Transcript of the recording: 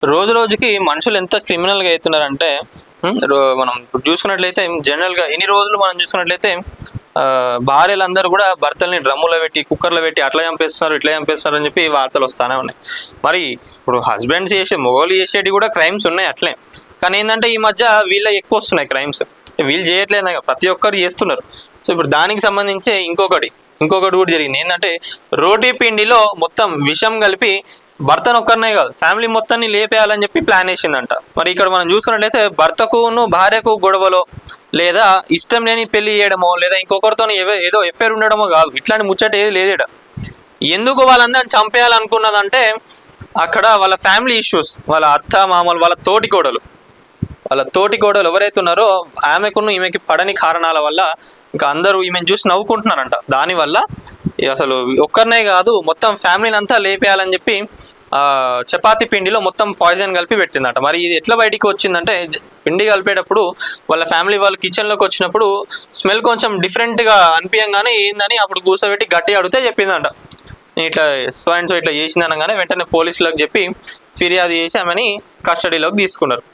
రోజు రోజుకి మనుషులు ఎంత క్రిమినల్గా అవుతున్నారంటే మనం ఇప్పుడు చూసుకున్నట్లయితే జనరల్గా ఎన్ని రోజులు మనం చూసుకున్నట్లయితే భార్యలందరూ కూడా భర్తల్ని డ్రమ్ములో పెట్టి కుక్కర్లో పెట్టి అట్లా చంపేస్తున్నారు ఇట్లా చంపేస్తున్నారు అని చెప్పి వార్తలు వస్తానే ఉన్నాయి. మరి ఇప్పుడు హస్బెండ్స్ చేసే మొగోళ్ళు చేసేటి కూడా క్రైమ్స్ ఉన్నాయి అట్లే. కానీ ఏంటంటే ఈ మధ్య వీళ్ళ ఎక్కువ వస్తున్నాయి క్రైమ్స్. వీళ్ళు చేయట్లేదు, ప్రతి ఒక్కరు చేస్తున్నారు. సో ఇప్పుడు దానికి సంబంధించి ఇంకొకటి కూడా జరిగింది. ఏంటంటే రోటీ పిండిలో మొత్తం విషం కలిపి భర్తను ఒక్కరినే కాదు ఫ్యామిలీ మొత్తాన్ని లేపేయాలని చెప్పి ప్లాన్ వేసిందంట. మరి ఇక్కడ మనం చూసుకున్నట్లయితే భర్తకును భార్యకు గొడవలో లేదా ఇష్టం లేని పెళ్లి చేయడమో లేదా ఇంకొకరితో ఏదో ఎఫ్ఐఆర్ ఉండడమో కాదు, ఇట్లాంటి ముచ్చట ఏది లేదు. ఎందుకు వాళ్ళందరిని చంపేయాలనుకున్నదంటే అక్కడ వాళ్ళ ఫ్యామిలీ ఇష్యూస్, వాళ్ళ అత్త మామలు, వాళ్ళ తోటి కోడలు ఎవరైతే ఉన్నారో ఆమెకును ఈమెకి పడని కారణాల వల్ల ఇంకా అందరూ ఈమెను చూసి నవ్వుకుంటున్నారంట. దానివల్ల అసలు ఒక్కరినే కాదు మొత్తం ఫ్యామిలీని అంతా లేపేయాలని చెప్పి చపాతి పిండిలో మొత్తం పాయిజన్ కలిపి పెట్టిందట. మరి ఇది ఎట్లా బయటికి వచ్చిందంటే పిండి కలిపేటప్పుడు వాళ్ళ ఫ్యామిలీ వాళ్ళు కిచెన్లోకి వచ్చినప్పుడు స్మెల్ కొంచెం డిఫరెంట్గా అనిపించగానే ఏందని అప్పుడు కూర్చోబెట్టి గట్టి అడిగితే చెప్పిందంట, ఇట్లా సో అండ్ సో ఇట్లా చేసింది అనగానే వెంటనే పోలీసులకు చెప్పి ఫిర్యాదు చేసి ఆమెని కస్టడీలోకి తీసుకున్నారు.